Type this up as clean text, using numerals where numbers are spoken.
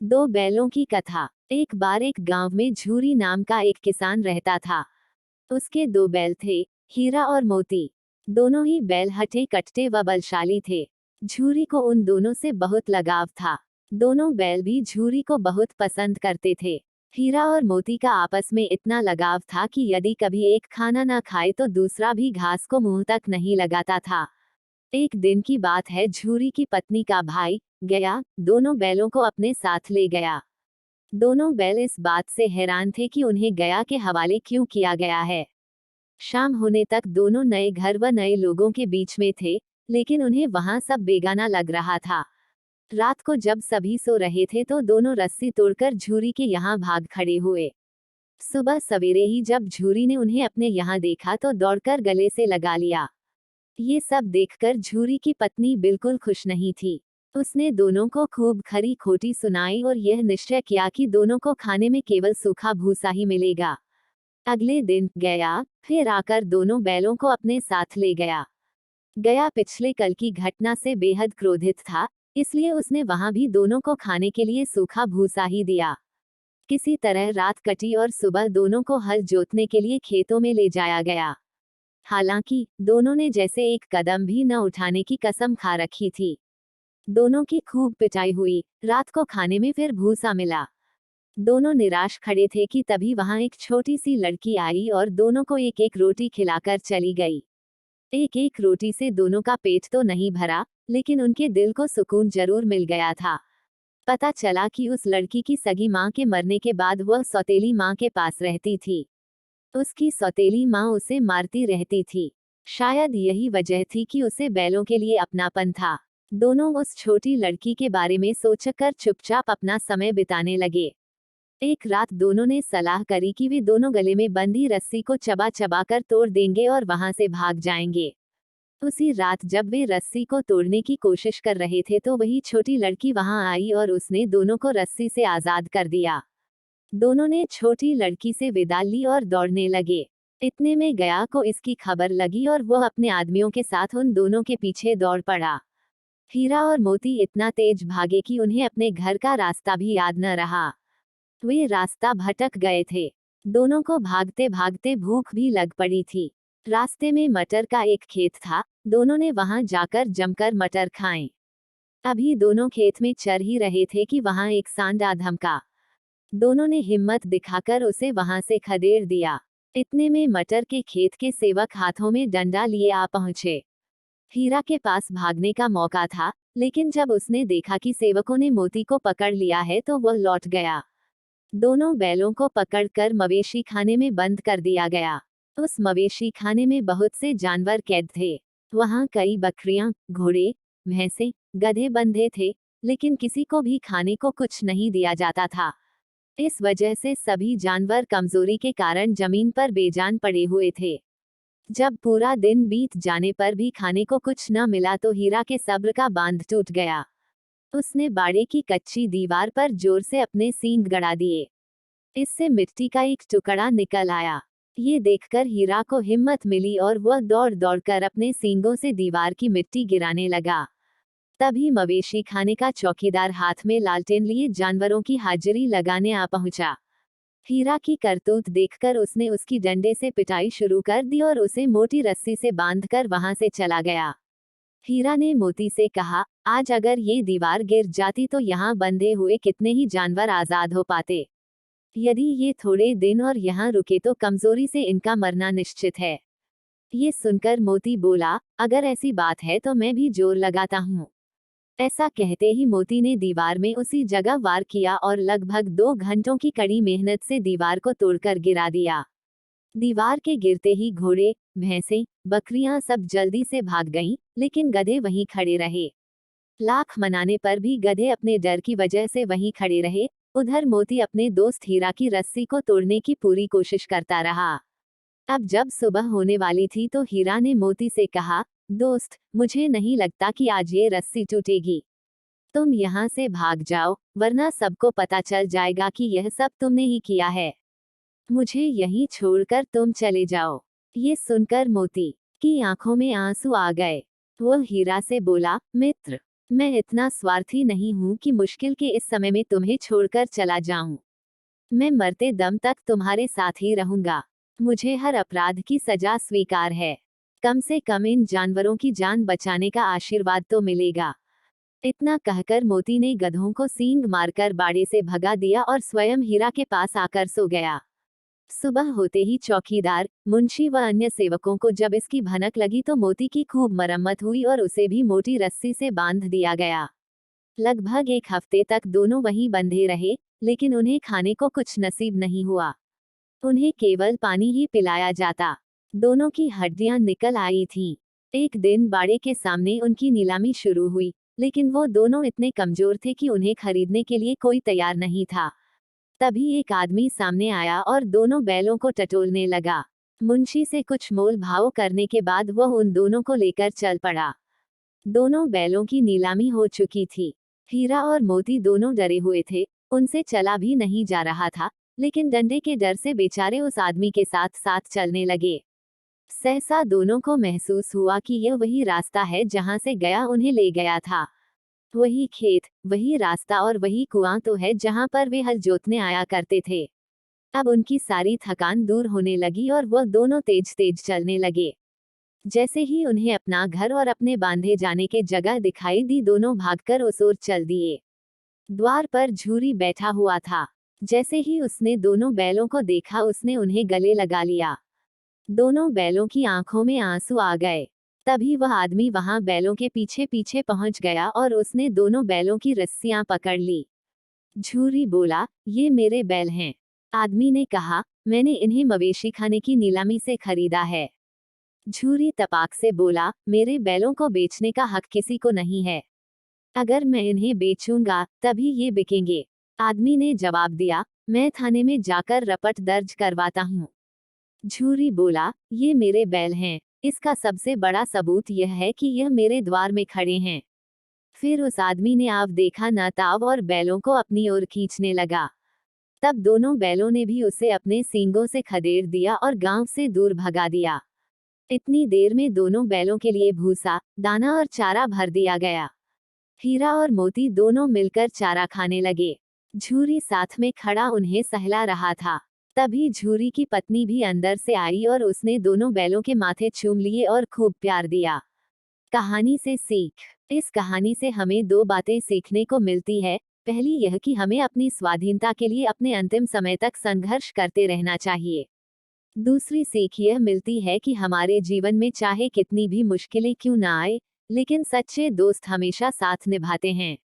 दो बैलों की कथा। एक बार एक गांव में झूरी नाम का एक किसान रहता था। उसके दो बैल थे, हीरा और मोती। दोनों ही बैल हटे कट्टे व बलशाली थे। झूरी को उन दोनों से बहुत लगाव था। दोनों बैल भी झूरी को बहुत पसंद करते थे। हीरा और मोती का आपस में इतना लगाव था कि यदि कभी एक खाना ना खाए तो दूसरा भी घास को मुंह तक नहीं लगाता था। एक दिन की बात है, झूरी की पत्नी का भाई गया दोनों बैलों को अपने साथ ले गया। दोनों बैल इस बात से हैरान थे कि उन्हें गया के हवाले क्यों किया गया है। शाम होने तक दोनों नए घर व नए लोगों के बीच में थे, लेकिन उन्हें वहां सब बेगाना लग रहा था। रात को जब सभी सो रहे थे तो दोनों रस्सी तोड़कर झूरी के यहाँ भाग खड़े हुए। सुबह सवेरे ही जब झूरी ने उन्हें अपने यहाँ देखा तो दौड़कर गले से लगा लिया। ये सब देखकर झूरी की पत्नी बिल्कुल खुश नहीं थी। उसने दोनों को खूब खरी खोटी सुनाई और यह निश्चय किया कि दोनों को खाने में केवल सूखा भूसा ही मिलेगा। अगले दिन गया फिर आकर दोनों बैलों को अपने साथ ले गया। गया पिछले कल की घटना से बेहद क्रोधित था, इसलिए उसने वहां भी दोनों को खाने के लिए सूखा भूसा ही दिया। किसी तरह रात कटी और सुबह दोनों को हल जोतने के लिए खेतों में ले जाया गया। हालांकि दोनों ने जैसे एक कदम भी न उठाने की कसम खा रखी थी। दोनों की खूब पिटाई हुई। रात को खाने में फिर भूसा मिला। दोनों निराश खड़े थे कि तभी वहां एक छोटी सी लड़की आई और दोनों को एक एक रोटी खिलाकर चली गई। एक एक रोटी से दोनों का पेट तो नहीं भरा, लेकिन उनके दिल को सुकून जरूर मिल गया था। पता चला कि उस लड़की की सगी माँ के मरने के बाद वह सौतेली माँ के पास रहती थी। उसकी सौतेली माँ उसे मारती रहती थी। शायद यही वजह थी कि उसे बैलों के लिए अपनापन था। दोनों उस छोटी लड़की के बारे में सोचकर चुपचाप अपना समय बिताने लगे। एक रात दोनों ने सलाह करी कि वे दोनों गले में बंधी रस्सी को चबा चबा कर तोड़ देंगे और वहां से भाग जाएंगे। उसी रात जब वे रस्सी को तोड़ने की कोशिश कर रहे थे तो वही छोटी लड़की वहां आई और उसने दोनों को रस्सी से आजाद कर दिया। दोनों ने छोटी लड़की से विदा ली और दौड़ने लगे। इतने में गया को इसकी खबर लगी और वह अपने आदमियों के साथ उन दोनों के पीछे दौड़ पड़ा। हीरा और मोती इतना तेज भागे कि उन्हें अपने घर का रास्ता भी याद न रहा। वे रास्ता भटक गए थे। दोनों को भागते भागते भूख भी लग पड़ी थी। रास्ते में मटर का एक खेत था, दोनों ने वहां जाकर जमकर मटर खाए। अभी दोनों खेत में चर ही रहे थे कि वहां एक सांडा धमका। दोनों ने हिम्मत दिखाकर उसे वहां से खदेड़ दिया। इतने में मटर के खेत के सेवक हाथों में डंडा लिए आ पहुंचे। हीरा के पास भागने का मौका था, लेकिन जब उसने देखा कि सेवकों ने मोती को पकड़ लिया है तो वह लौट गया। दोनों बैलों को पकड़कर मवेशी खाने में बंद कर दिया गया। उस मवेशी खाने में बहुत से जानवर कैद थे। वहां कई बकरियां, घोड़े, भैंसे, गधे बंधे थे, लेकिन किसी को भी खाने को कुछ नहीं दिया जाता था। इस वजह से सभी जानवर कमजोरी के कारण जमीन पर बेजान पड़े हुए थे। जब पूरा दिन बीत जाने पर भी खाने को कुछ न मिला तो हीरा के सब्र का बांध टूट गया। उसने बाड़े की कच्ची दीवार पर जोर से अपने सींग गड़ा दिए। इससे मिट्टी का एक टुकड़ा निकल आया। ये देखकर हीरा को हिम्मत मिली और वह दौड़ दौड़कर अपने सींगों से दीवार की मिट्टी गिराने लगा। तभी मवेशी खाने का चौकीदार हाथ में लालटेन लिए जानवरों की हाजिरी लगाने आ पहुंचा। हीरा की करतूत देखकर उसने उसकी डंडे से पिटाई शुरू कर दी और उसे मोटी रस्सी से बांधकर वहां से चला गया। हीरा ने मोती से कहा, आज अगर ये दीवार गिर जाती तो यहाँ बंधे हुए कितने ही जानवर आजाद हो पाते। यदि ये थोड़े दिन और यहाँ रुके तो कमजोरी से इनका मरना निश्चित है। ये सुनकर मोती बोला, अगर ऐसी बात है तो मैं भी जोर लगाता हूँ। ऐसा कहते ही मोती ने दीवार में उसी जगह वार किया और लगभग 2 घंटों की कड़ी मेहनत से दीवार को तोड़कर गिरा दिया। दीवार के गिरते ही घोड़े, भैंसें, बकरियां सब जल्दी से भाग गईं, लेकिन गधे वहीं खड़े रहे। लाख मनाने पर भी गधे अपने डर की वजह से वहीं खड़े रहे। उधर मोती अपने दोस्त हीरा की रस्सी को तोड़ने की पूरी कोशिश करता रहा। अब जब सुबह होने वाली थी तो हीरा ने मोती से कहा, दोस्त, मुझे नहीं लगता कि आज ये रस्सी टूटेगी। तुम यहाँ से भाग जाओ, वरना सबको पता चल जाएगा कि यह सब तुमने ही किया है। मुझे यहीं छोड़कर तुम चले जाओ। ये सुनकर मोती की आंखों में आंसू आ गए। वह हीरा से बोला, मित्र, मैं इतना स्वार्थी नहीं हूँ कि मुश्किल के इस समय में तुम्हें छोड़कर चला जाऊं। मैं मरते दम तक तुम्हारे साथ ही रहूंगा। मुझे हर अपराध की सजा स्वीकार है। कम से कम इन जानवरों की जान बचाने का आशीर्वाद तो मिलेगा। इतना कहकर मोती ने गधों को सींग मारकर बाड़े से भगा दिया और स्वयं हीरा के पास आकर सो गया। सुबह होते ही चौकीदार, मुंशी व अन्य सेवकों को जब इसकी भनक लगी तो मोती की खूब मरम्मत हुई और उसे भी मोटी रस्सी से बांध दिया गया। लगभग एक हफ्ते तक दोनों वहीं बंधे रहे, लेकिन उन्हें खाने को कुछ नसीब नहीं हुआ। उन्हें केवल पानी ही पिलाया जाता। दोनों की हड्डियां निकल आई थीं। एक दिन बाड़े के सामने उनकी नीलामी शुरू हुई, लेकिन वो दोनों इतने कमजोर थे कि उन्हें खरीदने के लिए कोई तैयार नहीं था। तभी एक आदमी सामने आया और दोनों बैलों को टटोलने लगा। मुंशी से कुछ मोल भाव करने के बाद वह उन दोनों को लेकर चल पड़ा। दोनों बैलों की नीलामी हो चुकी थी। हीरा और मोती दोनों डरे हुए थे, उनसे चला भी नहीं जा रहा था, लेकिन डंडे के डर से बेचारे उस आदमी के साथ साथ चलने लगे। सहसा दोनों को महसूस हुआ कि यह वही रास्ता है जहां से गया उन्हें ले गया था। वही खेत, वही रास्ता और वही कुआं तो है जहां पर वे हल जोतने आया करते थे। अब उनकी सारी थकान दूर होने लगी और वह दोनों तेज तेज चलने लगे। जैसे ही उन्हें अपना घर और अपने बांधे जाने के जगह दिखाई दी, दोनों भागकर उस ओर चल दिए। द्वार पर झूरी बैठा हुआ था। जैसे ही उसने दोनों बैलों को देखा उसने उन्हें गले लगा लिया। दोनों बैलों की आंखों में आंसू आ गए। तभी वह आदमी वहां बैलों के पीछे पीछे पहुंच गया और उसने दोनों बैलों की रस्सियां पकड़ ली। झूरी बोला, ये मेरे बैल हैं। आदमी ने कहा, मैंने इन्हें मवेशी खाने की नीलामी से खरीदा है। झूरी तपाक से बोला, मेरे बैलों को बेचने का हक किसी को नहीं है। अगर मैं इन्हें बेचूंगा तभी ये बिकेंगे। आदमी ने जवाब दिया, मैं थाने में जाकर रपट दर्ज करवाता हूँ। झूरी बोला, ये मेरे बैल हैं। इसका सबसे बड़ा सबूत यह है कि यह मेरे द्वार में खड़े हैं। फिर उस आदमी ने आव देखा न ताव और बैलों को अपनी ओर खींचने लगा। तब दोनों बैलों ने भी उसे अपने सींगों से खदेड़ दिया और गांव से दूर भगा दिया। इतनी देर में दोनों बैलों के लिए भूसा, दाना और चारा भर दिया गया। हीरा और मोती दोनों मिलकर चारा खाने लगे। झूरी साथ में खड़ा उन्हें सहला रहा था। तभी झूरी की पत्नी भी अंदर से आई और उसने दोनों बैलों के माथे चूम लिए और खूब प्यार दिया। कहानी से सीख। इस कहानी से हमें दो बातें सीखने को मिलती है। पहली यह कि हमें अपनी स्वाधीनता के लिए अपने अंतिम समय तक संघर्ष करते रहना चाहिए। दूसरी सीख यह मिलती है कि हमारे जीवन में चाहे कितनी भी मुश्किलें क्यों ना आए, लेकिन सच्चे दोस्त हमेशा साथ निभाते हैं।